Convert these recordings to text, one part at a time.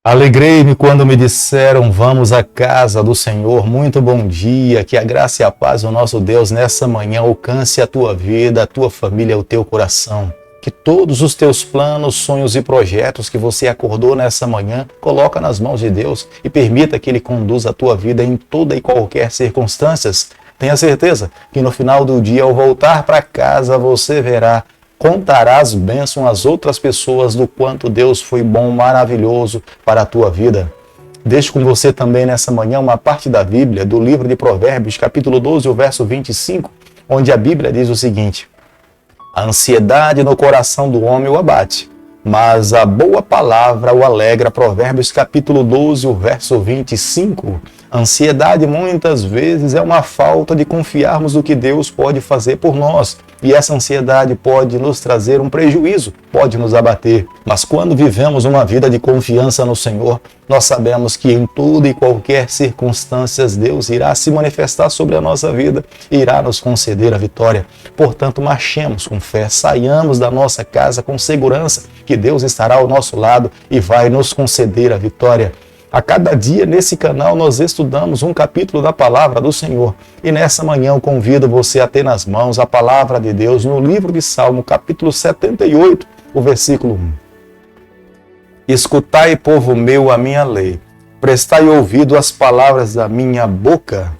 Alegrei-me quando me disseram, vamos à casa do Senhor. Muito bom dia, que a graça e a paz do nosso Deus nessa manhã alcance a tua vida, a tua família, o teu coração. Que todos os teus planos, sonhos e projetos que você acordou nessa manhã, coloca nas mãos de Deus e permita que Ele conduza a tua vida em toda e qualquer circunstância. Tenha certeza que no final do dia, ao voltar para casa, você contará as bênçãos às outras pessoas do quanto Deus foi bom, maravilhoso para a tua vida. Deixo com você também nessa manhã uma parte da Bíblia, do livro de Provérbios, capítulo 12, o verso 25, onde a Bíblia diz o seguinte: a ansiedade no coração do homem o abate, mas a boa palavra o alegra. Provérbios capítulo 12, o verso 25. Ansiedade muitas vezes é uma falta de confiarmos no que Deus pode fazer por nós. E essa ansiedade pode nos trazer um prejuízo, pode nos abater. Mas quando vivemos uma vida de confiança no Senhor, nós sabemos que em toda e qualquer circunstância Deus irá se manifestar sobre a nossa vida e irá nos conceder a vitória. Portanto, marchemos com fé, saiamos da nossa casa com segurança que Deus estará ao nosso lado e vai nos conceder a vitória. A cada dia nesse canal nós estudamos um capítulo da palavra do Senhor. E nessa manhã eu convido você a ter nas mãos a palavra de Deus no livro de Salmo, capítulo 78, o versículo 1. Escutai, povo meu, a minha lei, prestai ouvido às palavras da minha boca.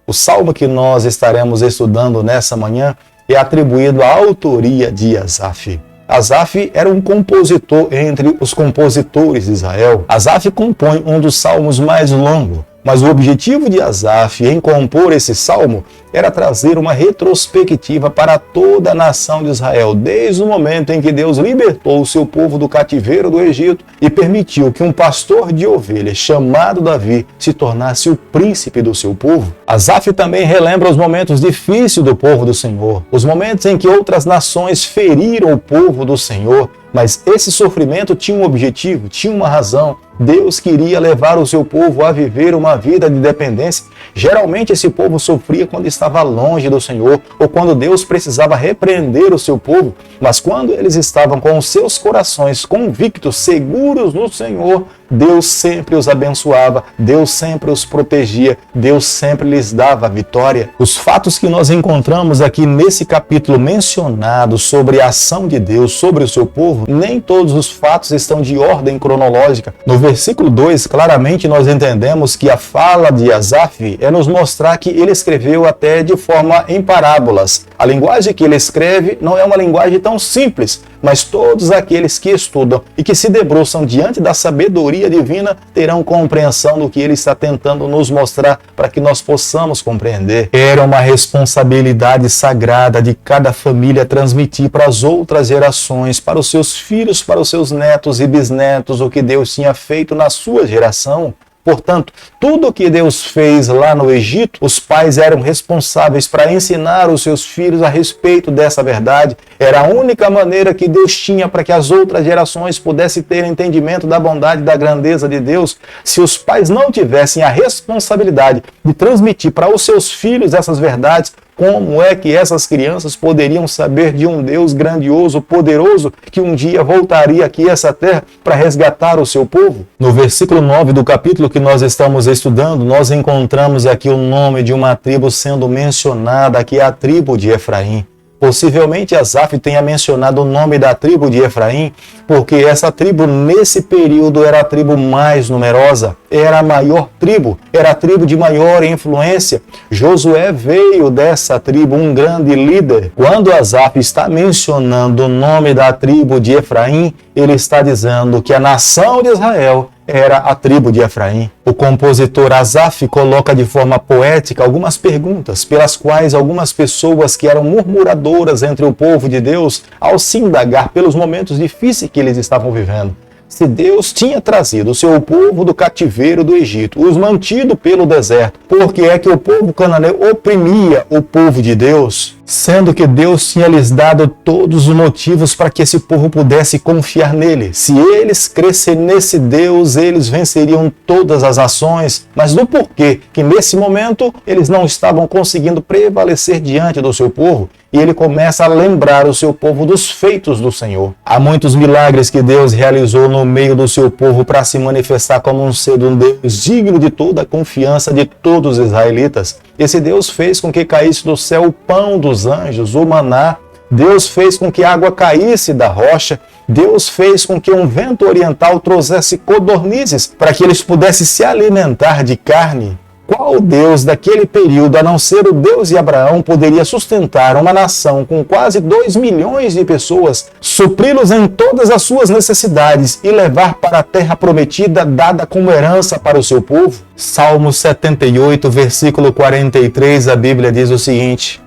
O salmo que nós estaremos estudando nessa manhã é atribuído à autoria de Asaf. Asaf era um compositor entre os compositores de Israel. Asaf compõe um dos salmos mais longos, mas o objetivo de Asaf em compor esse salmo era trazer uma retrospectiva para toda a nação de Israel, desde o momento em que Deus libertou o seu povo do cativeiro do Egito e permitiu que um pastor de ovelhas chamado Davi se tornasse o príncipe do seu povo. Asaf também relembra os momentos difíceis do povo do Senhor, os momentos em que outras nações feriram o povo do Senhor, mas esse sofrimento tinha um objetivo, tinha uma razão. Deus queria levar o seu povo a viver uma vida de dependência. Geralmente esse povo sofria quando estava longe do Senhor ou quando Deus precisava repreender o seu povo, mas quando eles estavam com os seus corações convictos, seguros no Senhor, Deus sempre os abençoava, Deus sempre os protegia, Deus sempre lhes dava a vitória. Os fatos que nós encontramos aqui nesse capítulo mencionado sobre a ação de Deus sobre o seu povo, nem todos os fatos estão de ordem cronológica. No versículo 2, claramente nós entendemos que a fala de Asaf é nos mostrar que ele escreveu até de forma em parábolas. A linguagem que ele escreve não é uma linguagem tão simples, mas todos aqueles que estudam e que se debruçam diante da sabedoria divina terão compreensão do que ele está tentando nos mostrar para que nós possamos compreender. Era uma responsabilidade sagrada de cada família transmitir para as outras gerações, para os seus filhos, para os seus netos e bisnetos, o que Deus tinha feito na sua geração. Portanto, tudo o que Deus fez lá no Egito, os pais eram responsáveis para ensinar os seus filhos a respeito dessa verdade. Era a única maneira que Deus tinha para que as outras gerações pudessem ter entendimento da bondade e da grandeza de Deus. Se os pais não tivessem a responsabilidade de transmitir para os seus filhos essas verdades, como é que essas crianças poderiam saber de um Deus grandioso, poderoso, que um dia voltaria aqui a essa terra para resgatar o seu povo? No versículo 9 do capítulo que nós estamos estudando, nós encontramos aqui o nome de uma tribo sendo mencionada, que é a tribo de Efraim. Possivelmente Asaf tenha mencionado o nome da tribo de Efraim, porque essa tribo nesse período era a tribo mais numerosa, era a maior tribo, era a tribo de maior influência. Josué veio dessa tribo, um grande líder. Quando Asaf está mencionando o nome da tribo de Efraim, ele está dizendo que a nação de Israel era a tribo de Efraim. O compositor Asaf coloca de forma poética algumas perguntas pelas quais algumas pessoas que eram murmuradoras entre o povo de Deus, ao se indagar pelos momentos difíceis que eles estavam vivendo. Se Deus tinha trazido o seu povo do cativeiro do Egito, os mantido pelo deserto, por que é que o povo cananeu oprimia o povo de Deus? sendo que Deus tinha lhes dado todos os motivos para que esse povo pudesse confiar nele. Se eles crescem nesse Deus, eles venceriam todas as ações, mas do porquê que nesse momento eles não estavam conseguindo prevalecer diante do seu povo. E ele começa a lembrar o seu povo dos feitos do Senhor. Há muitos milagres que Deus realizou no meio do seu povo para se manifestar como um ser de um Deus digno de toda a confiança de todos os israelitas. Esse Deus fez com que caísse do céu o pão dos anjos, o maná. Deus fez com que a água caísse da rocha. Deus fez com que um vento oriental trouxesse codornizes para que eles pudessem se alimentar de carne. Qual Deus daquele período, a não ser o Deus de Abraão, poderia sustentar uma nação com quase 2 milhões de pessoas, supri-los em todas as suas necessidades e levar para a terra prometida, dada como herança para o seu povo? Salmo 78, versículo 43, a Bíblia diz o seguinte: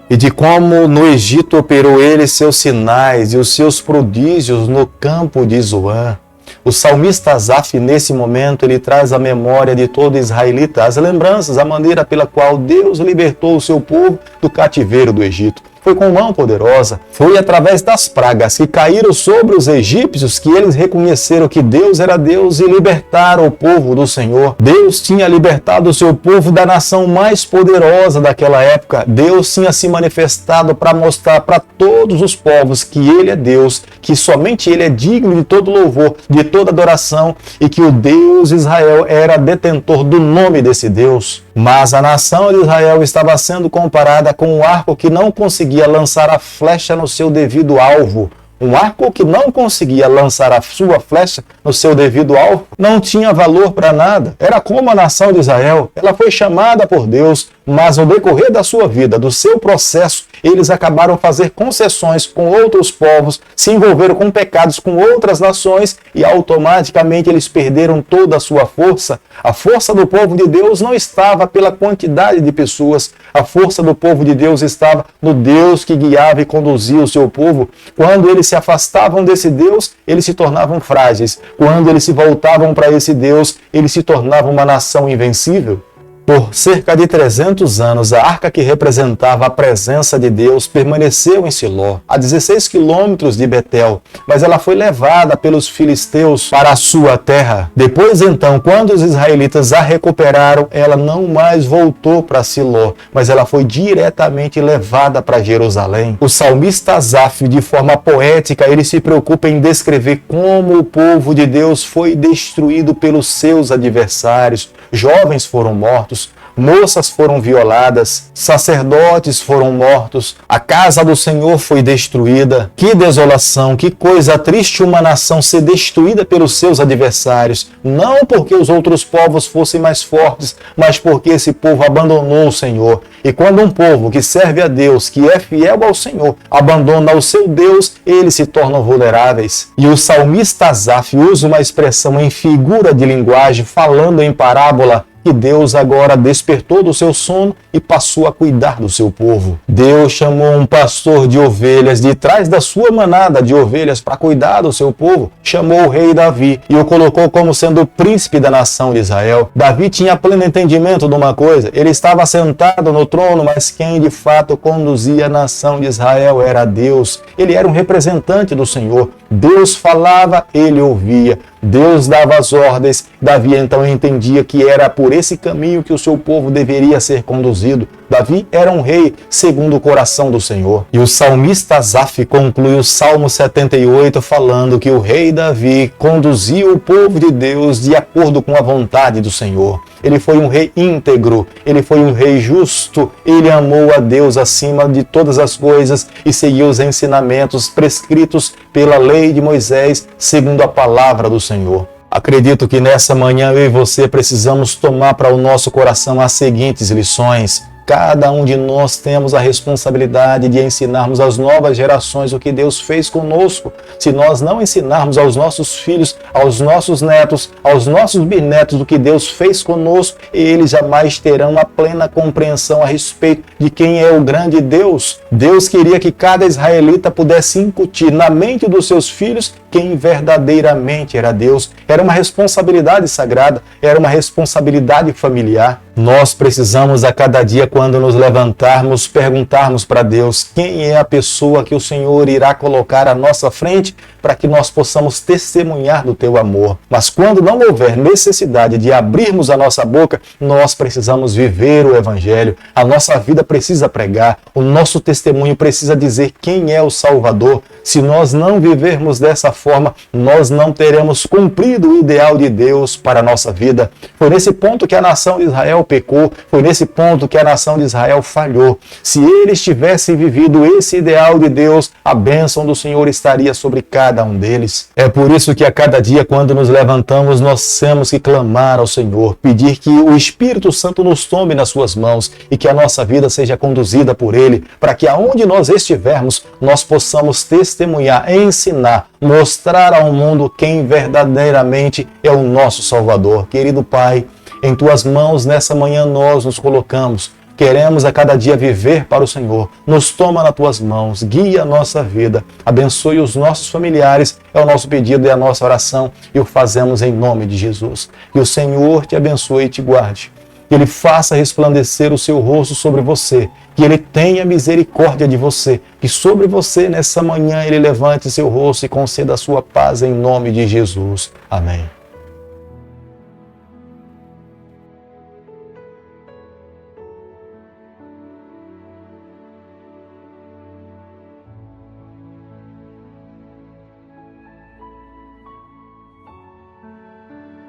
e de como no Egito operou ele seus sinais e os seus prodígios no campo de Zoan. O salmista Asaf, nesse momento, ele traz à memória de todo israelita as lembranças, a maneira pela qual Deus libertou o seu povo do cativeiro do Egito. Foi com mão poderosa, foi através das pragas que caíram sobre os egípcios que eles reconheceram que Deus era Deus e libertaram o povo do Senhor. Deus tinha libertado o seu povo da nação mais poderosa daquela época. Deus tinha se manifestado para mostrar para todos os povos que Ele é Deus, que somente Ele é digno de todo louvor, de toda adoração, e que o Deus Israel era detentor do nome desse Deus. Mas a nação de Israel estava sendo comparada com um arco que não conseguia lançar a flecha no seu devido alvo. Um arco que não conseguia lançar a sua flecha no seu devido alvo não tinha valor para nada. Era como a nação de Israel. Ela foi chamada por Deus, mas no decorrer da sua vida, do seu processo, eles acabaram fazer concessões com outros povos, se envolveram com pecados com outras nações e automaticamente eles perderam toda a sua força. A força do povo de Deus não estava pela quantidade de pessoas. A força do povo de Deus estava no Deus que guiava e conduzia o seu povo. Quando eles se afastavam desse Deus, eles se tornavam frágeis. Quando eles se voltavam para esse Deus, eles se tornavam uma nação invencível. Por cerca de 300 anos, a arca que representava a presença de Deus permaneceu em Siló, a 16 quilômetros de Betel, mas ela foi levada pelos filisteus para a sua terra. Depois, então, quando os israelitas a recuperaram, ela não mais voltou para Siló, mas ela foi diretamente levada para Jerusalém. O salmista Asaf, de forma poética, ele se preocupa em descrever como o povo de Deus foi destruído pelos seus adversários. Jovens foram mortos, moças foram violadas, sacerdotes foram mortos, a casa do Senhor foi destruída. Que desolação, que coisa triste uma nação ser destruída pelos seus adversários, não porque os outros povos fossem mais fortes, mas porque esse povo abandonou o Senhor. E quando um povo que serve a Deus, que é fiel ao Senhor, abandona o seu Deus, eles se tornam vulneráveis. E o salmista Asaf usa uma expressão em figura de linguagem, falando em parábola, que Deus agora despertou do seu sono e passou a cuidar do seu povo. Deus chamou um pastor de ovelhas de trás da sua manada de ovelhas para cuidar do seu povo. Chamou o rei Davi e o colocou como sendo o príncipe da nação de Israel. Davi tinha pleno entendimento de uma coisa: ele estava sentado no trono, mas quem de fato conduzia a nação de Israel era Deus. Ele era um representante do Senhor. Deus falava, ele ouvia. Deus dava as ordens. Davi então entendia que era por esse caminho que o seu povo deveria ser conduzido. Davi era um rei segundo o coração do Senhor. E o salmista Asaf conclui o Salmo 78 falando que o rei Davi conduzia o povo de Deus de acordo com a vontade do Senhor. Ele foi um rei íntegro, ele foi um rei justo, ele amou a Deus acima de todas as coisas e seguiu os ensinamentos prescritos pela lei de Moisés, segundo a palavra do Senhor. Acredito que nessa manhã eu e você precisamos tomar para o nosso coração as seguintes lições. Cada um de nós temos a responsabilidade de ensinarmos às novas gerações o que Deus fez conosco. Se nós não ensinarmos aos nossos filhos, aos nossos netos, aos nossos bisnetos o que Deus fez conosco, eles jamais terão a plena compreensão a respeito de quem é o grande Deus. Deus queria que cada israelita pudesse incutir na mente dos seus filhos quem verdadeiramente era Deus. Era uma responsabilidade sagrada, era uma responsabilidade familiar. Nós precisamos a cada dia, quando nos levantarmos, perguntarmos para Deus quem é a pessoa que o Senhor irá colocar à nossa frente para que nós possamos testemunhar do teu amor. Mas quando não houver necessidade de abrirmos a nossa boca, nós precisamos viver o Evangelho. A nossa vida precisa pregar, o nosso testemunho precisa dizer quem é o Salvador. Se nós não vivermos dessa forma, nós não teremos cumprido o ideal de Deus para a nossa vida. Foi nesse ponto que a nação de Israel pecou, foi nesse ponto que a nação de Israel falhou. Se eles tivessem vivido esse ideal de Deus, a bênção do Senhor estaria sobre cada um deles. É por isso que a cada dia, quando nos levantamos, nós temos que clamar ao Senhor, pedir que o Espírito Santo nos tome nas suas mãos e que a nossa vida seja conduzida por Ele, para que aonde nós estivermos, nós possamos testemunhar, ensinar, mostrar ao mundo quem verdadeiramente é o nosso Salvador. Querido Pai, em Tuas mãos nessa manhã nós nos colocamos. Queremos a cada dia viver para o Senhor. Nos toma nas Tuas mãos, guia a nossa vida, abençoe os nossos familiares. É o nosso pedido e a nossa oração e o fazemos em nome de Jesus. Que o Senhor te abençoe e te guarde. Que Ele faça resplandecer o seu rosto sobre você. Que Ele tenha misericórdia de você. Que sobre você nessa manhã Ele levante seu rosto e conceda a sua paz em nome de Jesus. Amém.